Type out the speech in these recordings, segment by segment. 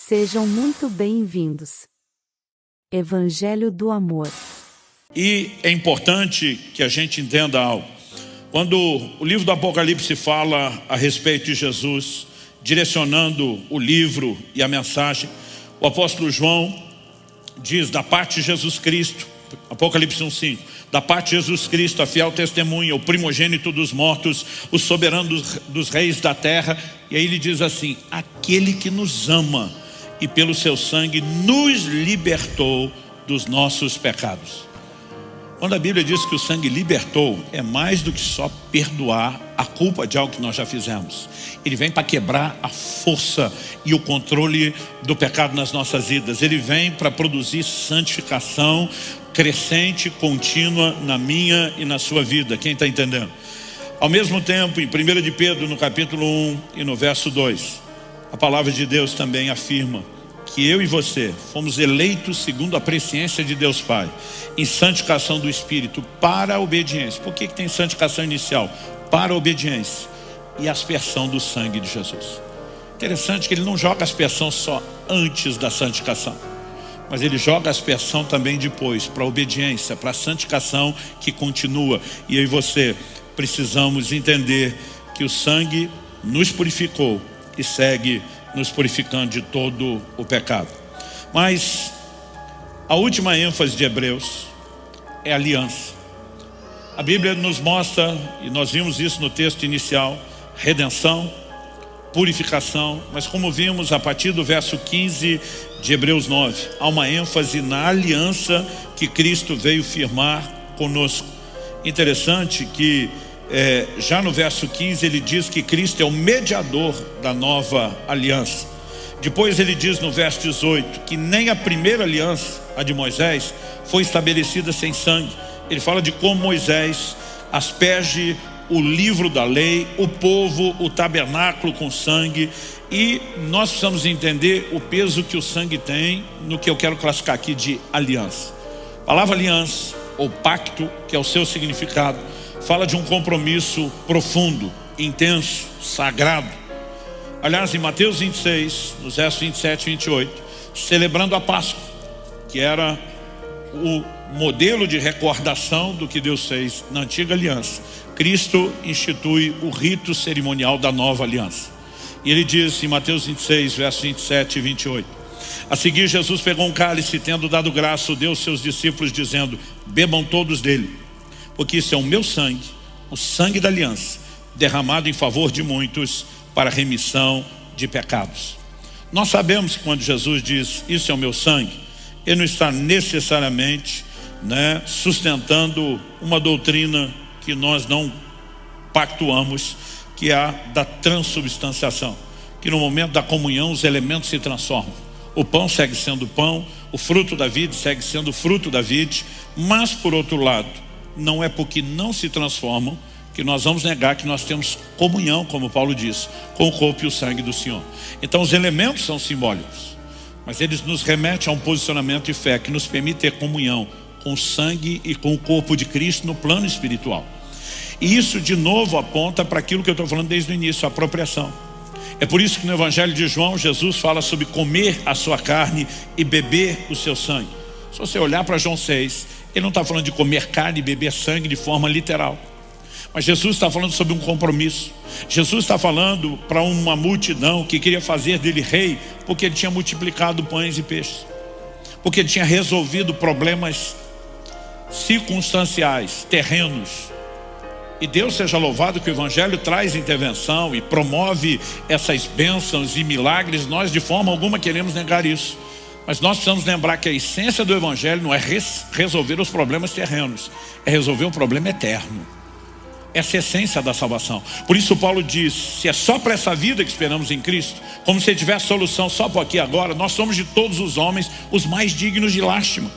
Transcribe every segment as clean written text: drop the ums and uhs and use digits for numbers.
Sejam muito bem-vindos. Evangelho do Amor. E é importante que a gente entenda algo. Quando o livro do Apocalipse fala a respeito de Jesus, direcionando o livro e a mensagem, o apóstolo João diz da parte de Jesus Cristo, Apocalipse 1:5, da parte de Jesus Cristo, a fiel testemunha, o primogênito dos mortos, o soberano dos reis da terra. E aí ele diz assim: aquele que nos ama e pelo seu sangue nos libertou dos nossos pecados. Quando a Bíblia diz que o sangue libertou, é mais do que só perdoar a culpa de algo que nós já fizemos. Ele vem para quebrar a força e o controle do pecado nas nossas vidas. Ele vem para produzir santificação crescente, contínua na minha e na sua vida. Quem está entendendo? Ao mesmo tempo, em 1 de Pedro, no capítulo 1 e no verso 2, a palavra de Deus também afirma que eu e você fomos eleitos segundo a presciência de Deus Pai, em santificação do Espírito para a obediência. Por que tem santificação inicial? Para a obediência e aspersão do sangue de Jesus. Interessante que ele não joga aspersão só antes da santificação, mas ele joga aspersão também depois, para a obediência, para a santificação que continua. E eu e você precisamos entender que o sangue nos purificou e segue nos purificando de todo o pecado. Mas a última ênfase de Hebreus é a aliança. A Bíblia nos mostra, e nós vimos isso no texto inicial, redenção, purificação, mas como vimos a partir do verso 15 de Hebreus 9, há uma ênfase na aliança que Cristo veio firmar conosco. Interessante que já no verso 15 ele diz que Cristo é o mediador da nova aliança. Depois ele diz no verso 18 que nem a primeira aliança, a de Moisés, foi estabelecida sem sangue. Ele fala de como Moisés asperge o livro da lei, o povo, o tabernáculo com sangue. E nós precisamos entender o peso que o sangue tem no que eu quero classificar aqui de aliança. A palavra aliança ou pacto, que é o seu significado, fala de um compromisso profundo, intenso, sagrado. Aliás, em Mateus 26, nos versos 27 e 28, celebrando a Páscoa, que era o modelo de recordação do que Deus fez na antiga aliança, Cristo institui o rito cerimonial da nova aliança. E ele diz em Mateus 26, versos 27 e 28, a seguir Jesus pegou um cálice e, tendo dado graça, o deu aos seus discípulos, dizendo: bebam todos dele, porque isso é o meu sangue, o sangue da aliança, derramado em favor de muitos para a remissão de pecados. Nós sabemos que quando Jesus diz isso é o meu sangue, ele não está necessariamente sustentando uma doutrina que nós não pactuamos, que é a da transubstanciação, que no momento da comunhão os elementos se transformam. O pão segue sendo pão, o fruto da vide segue sendo fruto da vide, mas por outro lado, não é porque não se transformam que nós vamos negar que nós temos comunhão, como Paulo diz, com o corpo e o sangue do Senhor. Então os elementos são simbólicos, mas eles nos remetem a um posicionamento de fé que nos permite ter comunhão com o sangue e com o corpo de Cristo no plano espiritual. E isso de novo aponta para aquilo que eu estou falando desde o início, a apropriação. É por isso que no Evangelho de João, Jesus fala sobre comer a sua carne e beber o seu sangue. Se você olhar para João 6, ele não está falando de comer carne e beber sangue de forma literal, mas Jesus está falando sobre um compromisso. Jesus está falando para uma multidão que queria fazer dele rei, porque ele tinha multiplicado pães e peixes, porque ele tinha resolvido problemas circunstanciais, terrenos. E Deus seja louvado que o Evangelho traz intervenção e promove essas bênçãos e milagres. Nós de forma alguma queremos negar isso, mas nós precisamos lembrar que a essência do Evangelho não é resolver os problemas terrenos, é resolver um problema eterno. Essa é a essência da salvação. Por isso Paulo diz, se é só para essa vida que esperamos em Cristo, como se tivesse solução só por aqui agora, nós somos de todos os homens os mais dignos de lástima.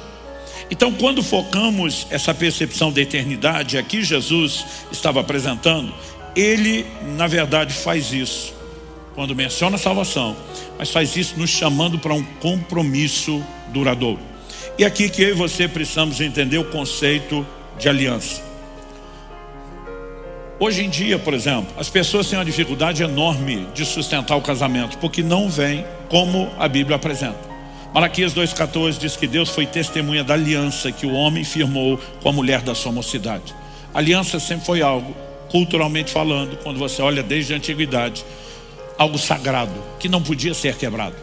Então quando focamos essa percepção da eternidade, aqui Jesus estava apresentando, ele na verdade faz isso quando menciona a salvação, mas faz isso nos chamando para um compromisso duradouro. E aqui que eu e você precisamos entender o conceito de aliança. Hoje em dia, por exemplo, as pessoas têm uma dificuldade enorme de sustentar o casamento, porque não vem como a Bíblia apresenta. Malaquias 2,14 diz que Deus foi testemunha da aliança que o homem firmou com a mulher da sua mocidade. A aliança sempre foi algo, culturalmente falando, quando você olha desde a antiguidade, algo sagrado, que não podia ser quebrado.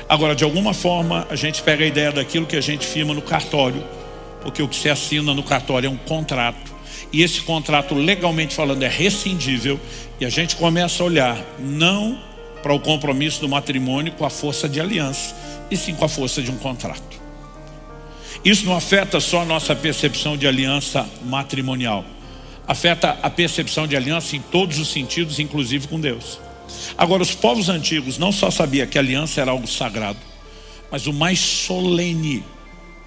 Agora, de alguma forma, a gente pega a ideia daquilo que a gente firma no cartório, porque o que se assina no cartório é um contrato, e esse contrato, legalmente falando, é rescindível, e a gente começa a olhar, não para o compromisso do matrimônio com a força de aliança, e sim com a força de um contrato. Isso não afeta só a nossa percepção de aliança matrimonial, afeta a percepção de aliança em todos os sentidos, inclusive com Deus. Agora, os povos antigos não só sabiam que a aliança era algo sagrado, mas o mais solene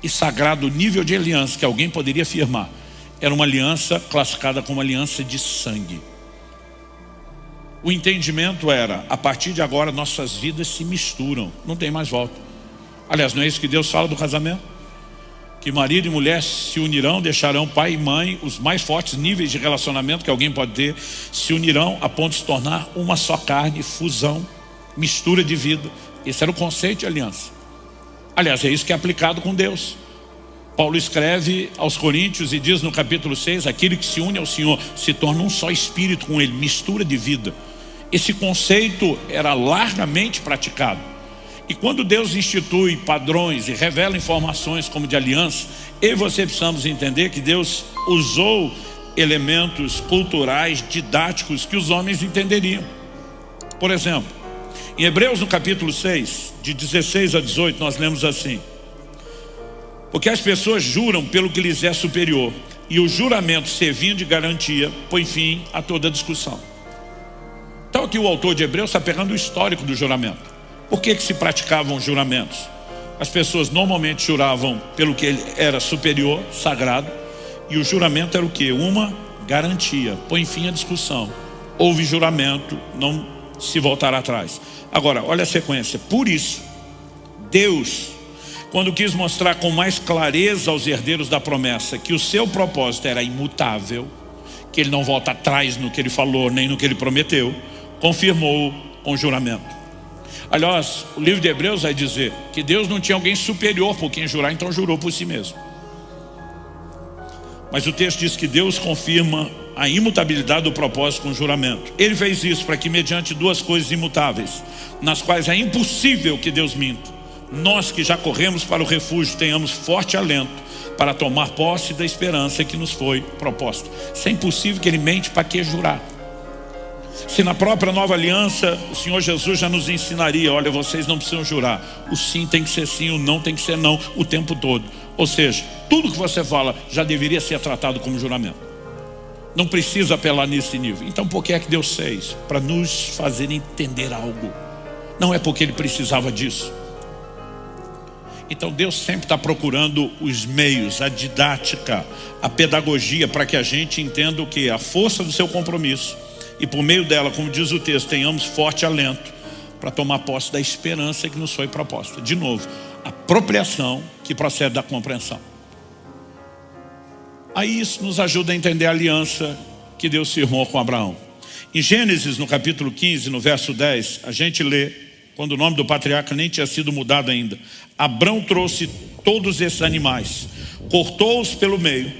e sagrado nível de aliança que alguém poderia firmar era uma aliança classificada como aliança de sangue. O entendimento era, a partir de agora nossas vidas se misturam, não tem mais volta. Aliás, não é isso que Deus fala do casamento? Que marido e mulher se unirão, deixarão pai e mãe, os mais fortes níveis de relacionamento que alguém pode ter, se unirão a ponto de se tornar uma só carne, fusão, mistura de vida. Esse era o conceito de aliança. Aliás, é isso que é aplicado com Deus. Paulo escreve aos Coríntios e diz no capítulo 6, aquele que se une ao Senhor se torna um só espírito com ele, mistura de vida. Esse conceito era largamente praticado. E quando Deus institui padrões e revela informações como de aliança, eu e você precisamos entender que Deus usou elementos culturais, didáticos, que os homens entenderiam. Por exemplo, em Hebreus no capítulo 6, de 16 a 18, nós lemos assim: porque as pessoas juram pelo que lhes é superior, e o juramento, servindo de garantia, põe fim a toda discussão. Então aqui o autor de Hebreus está pegando o histórico do juramento. Por que se praticavam juramentos? As pessoas normalmente juravam pelo que ele era superior, sagrado, e o juramento era o quê? Uma garantia, põe fim à discussão. Houve juramento, não se voltará atrás. Agora, olha a sequência. Por isso, Deus, quando quis mostrar com mais clareza aos herdeiros da promessa que o seu propósito era imutável, que ele não volta atrás no que ele falou, nem no que ele prometeu, confirmou com juramento. Aliás, o livro de Hebreus vai dizer que Deus não tinha alguém superior por quem jurar, então jurou por si mesmo. Mas o texto diz que Deus confirma a imutabilidade do propósito com juramento. Ele fez isso para que, mediante duas coisas imutáveis, nas quais é impossível que Deus minta, nós que já corremos para o refúgio tenhamos forte alento para tomar posse da esperança que nos foi proposta. Se é impossível que ele mente, para que jurar? Se na própria nova aliança o Senhor Jesus já nos ensinaria: olha, vocês não precisam jurar, o sim tem que ser sim, o não tem que ser não, o tempo todo. Ou seja, tudo que você fala já deveria ser tratado como juramento. Não precisa apelar nesse nível. Então por que é que Deus fez? Para nos fazer entender algo. Não é porque ele precisava disso. Então Deus sempre está procurando os meios, a didática, a pedagogia, para que a gente entenda o que? A força do seu compromisso. E por meio dela, como diz o texto, tenhamos forte alento para tomar posse da esperança que nos foi proposta. De novo, a apropriação que procede da compreensão. Aí isso nos ajuda a entender a aliança que Deus firmou com Abraão. Em Gênesis, no capítulo 15, no verso 10, a gente lê, quando o nome do patriarca nem tinha sido mudado ainda: Abrão trouxe todos esses animais, cortou-os pelo meio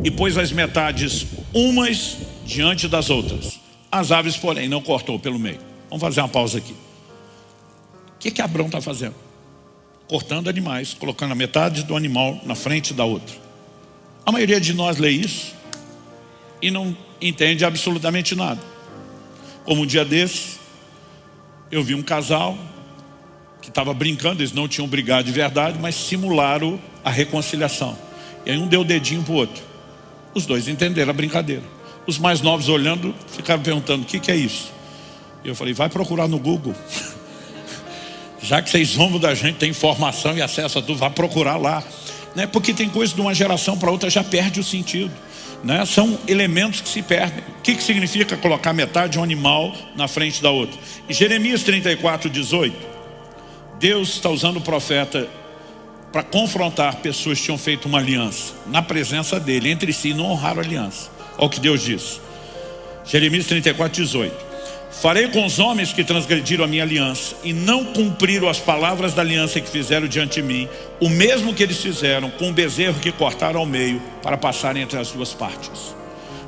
e pôs as metades umas diante das outras. As aves, porém, não cortou pelo meio. Vamos fazer uma pausa aqui. O que Abrão está fazendo? Cortando animais, colocando a metade do animal na frente da outra. A maioria de nós lê isso e não entende absolutamente nada. Como um dia desse, eu vi um casal que estava brincando, eles não tinham brigado de verdade, mas simularam a reconciliação. E aí um deu o dedinho para o outro. Os dois entenderam a brincadeira. Os mais novos olhando, ficaram perguntando: o que é isso? E eu falei: vai procurar no Google. Já que vocês zombam da gente, tem informação e acesso a tudo, vai procurar lá, né? Porque tem coisa de uma geração para outra já perde o sentido, né? São elementos que se perdem. O que significa colocar metade de um animal na frente da outra? Em Jeremias 34, 18, Deus está usando o profeta para confrontar pessoas que tinham feito uma aliança na presença dele, entre si, e não honraram a aliança. Olha o que Deus diz: Jeremias 34, 18. Farei com os homens que transgrediram a minha aliança e não cumpriram as palavras da aliança que fizeram diante de mim, o mesmo que eles fizeram com o bezerro que cortaram ao meio para passarem entre as duas partes.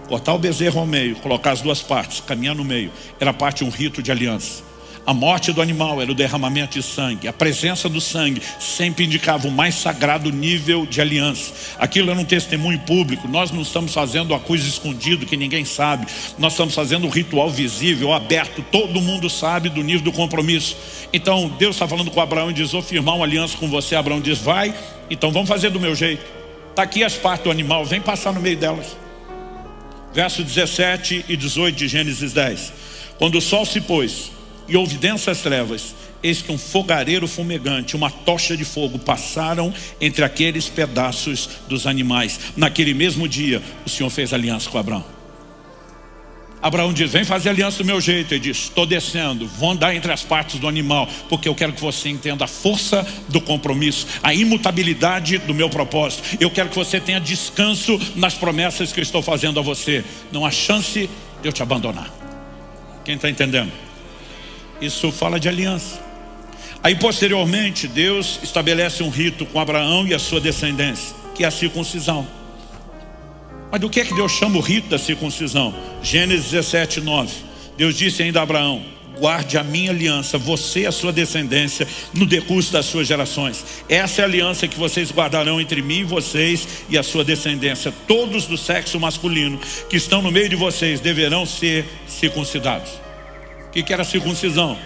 Cortar o bezerro ao meio, colocar as duas partes, caminhar no meio, era parte de um rito de aliança. A morte do animal era o derramamento de sangue. A presença do sangue sempre indicava o mais sagrado nível de aliança. Aquilo era um testemunho público. Nós não estamos fazendo uma coisa escondida que ninguém sabe. Nós estamos fazendo um ritual visível, aberto. Todo mundo sabe do nível do compromisso. Então Deus está falando com Abraão e diz: vou firmar uma aliança com você. Abraão diz: vai, então vamos fazer do meu jeito. Está aqui as partes do animal, vem passar no meio delas. Versos 17 e 18 de Gênesis 10. Quando o sol se pôs e houve densas trevas, eis que um fogareiro fumegante, uma tocha de fogo passaram entre aqueles pedaços dos animais. Naquele mesmo dia, o Senhor fez aliança com Abraão. Abraão diz: vem fazer aliança do meu jeito. Ele diz: estou descendo, vou andar entre as partes do animal, porque eu quero que você entenda a força do compromisso, a imutabilidade do meu propósito. Eu quero que você tenha descanso nas promessas que eu estou fazendo a você. Não há chance de eu te abandonar. Quem está entendendo? Isso fala de aliança. Aí posteriormente Deus estabelece um rito com Abraão e a sua descendência, que é a circuncisão. Mas do que é que Deus chama o rito da circuncisão? Gênesis 17, 9. Deus disse ainda a Abraão: guarde a minha aliança, você e a sua descendência, no decurso das suas gerações. Essa é a aliança que vocês guardarão entre mim e vocês e a sua descendência. Todos do sexo masculino que estão no meio de vocês deverão ser circuncidados. O que era circuncisão?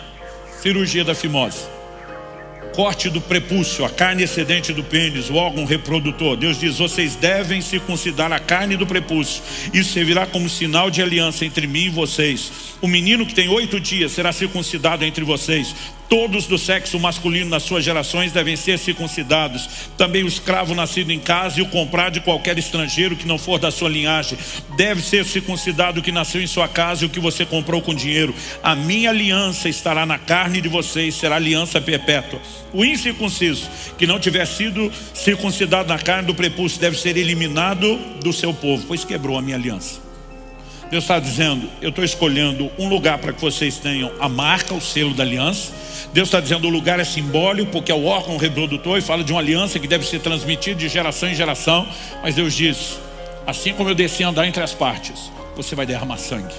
Cirurgia da fimose. Corte do prepúcio, a carne excedente do pênis, o órgão reprodutor. Deus diz: vocês devem circuncidar a carne do prepúcio. Isso servirá como sinal de aliança entre mim e vocês. O menino que tem 8 dias será circuncidado entre vocês. Todos do sexo masculino nas suas gerações devem ser circuncidados. Também o escravo nascido em casa e o comprado de qualquer estrangeiro que não for da sua linhagem deve ser circuncidado, o que nasceu em sua casa e o que você comprou com dinheiro. A minha aliança estará na carne de vocês, será aliança perpétua. O incircunciso que não tiver sido circuncidado na carne do prepúcio deve ser eliminado do seu povo, pois quebrou a minha aliança. Deus está dizendo: eu estou escolhendo um lugar para que vocês tenham a marca, o selo da aliança. Deus está dizendo: o lugar é simbólico, porque é o órgão reprodutor, e fala de uma aliança que deve ser transmitida de geração em geração. Mas Deus diz: assim como eu desci a andar entre as partes, você vai derramar sangue,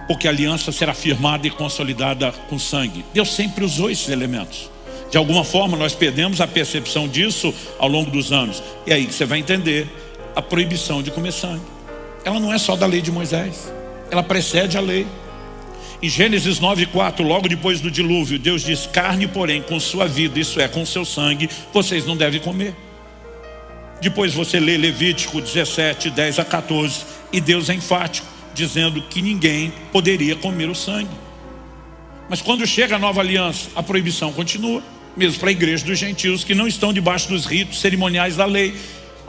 porque a aliança será firmada e consolidada com sangue. Deus sempre usou esses elementos. De alguma forma nós perdemos a percepção disso ao longo dos anos. E aí você vai entender a proibição de comer sangue. Ela não é só da lei de Moisés, ela precede a lei. Em Gênesis 9:4, logo depois do dilúvio, Deus diz: carne, porém, com sua vida, isso é, com seu sangue, vocês não devem comer. Depois você lê Levítico 17, 10 a 14, e Deus é enfático, dizendo que ninguém poderia comer o sangue. Mas quando chega a nova aliança, a proibição continua, mesmo para a igreja dos gentios que não estão debaixo dos ritos cerimoniais da lei.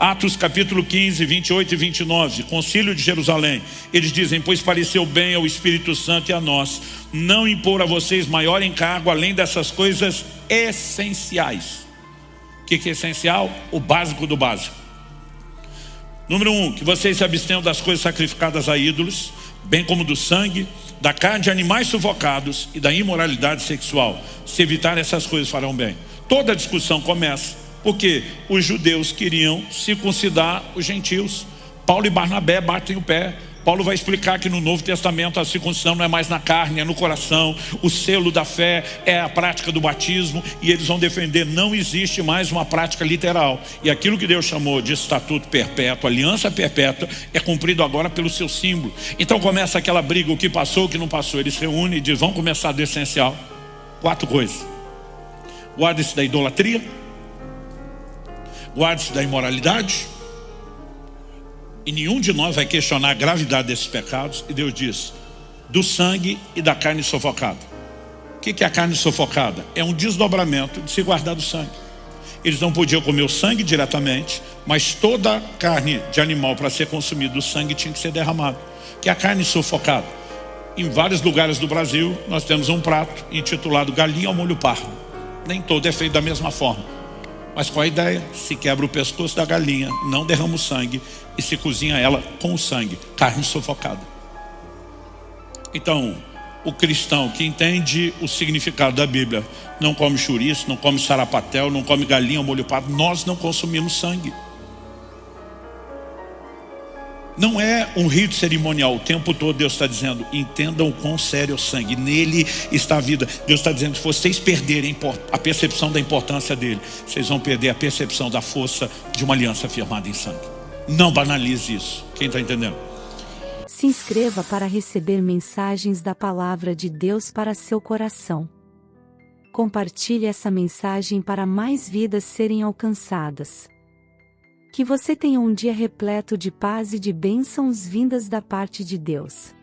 Atos capítulo 15, 28 e 29, Concílio de Jerusalém. Eles dizem: pois pareceu bem ao Espírito Santo e a nós não impor a vocês maior encargo além dessas coisas essenciais. O que é essencial? O básico do básico. Número 1, que vocês se abstenham das coisas sacrificadas a ídolos, bem como do sangue, da carne de animais sufocados e da imoralidade sexual. Se evitar essas coisas, farão bem. Toda a discussão começa porque os judeus queriam circuncidar os gentios. Paulo e Barnabé batem o pé. Paulo vai explicar que no Novo Testamento a circuncisão não é mais na carne, é no coração. O selo da fé é a prática do batismo. E eles vão defender: não existe mais uma prática literal. E aquilo que Deus chamou de estatuto perpétuo, aliança perpétua, é cumprido agora pelo seu símbolo. Então começa aquela briga: o que passou, o que não passou. Eles se reúnem e dizem: vamos começar do essencial. 4 coisas: guarde-se da idolatria, guarde-se da imoralidade, e nenhum de nós vai questionar a gravidade desses pecados. E Deus diz: do sangue e da carne sufocada. O que é a carne sufocada? É um desdobramento de se guardar do sangue. Eles não podiam comer o sangue diretamente, mas toda a carne de animal, para ser consumida, o sangue tinha que ser derramado. Que é a carne sufocada. Em vários lugares do Brasil nós temos um prato intitulado galinha ao molho pardo. Nem todo é feito da mesma forma. Mas qual a ideia? Se quebra o pescoço da galinha, não derrama o sangue e se cozinha ela com o sangue, carne sufocada. Então, o cristão que entende o significado da Bíblia não come chouriço, não come sarapatel, não come galinha ou molho pardo. Nós não consumimos sangue. Não é um rito cerimonial. O tempo todo Deus está dizendo: entendam o quão sério é o sangue, nele está a vida. Deus está dizendo: se vocês perderem a percepção da importância dele, vocês vão perder a percepção da força de uma aliança firmada em sangue. Não banalize isso. Quem está entendendo? Se inscreva para receber mensagens da palavra de Deus para seu coração. Compartilhe essa mensagem para mais vidas serem alcançadas. Que você tenha um dia repleto de paz e de bênçãos vindas da parte de Deus.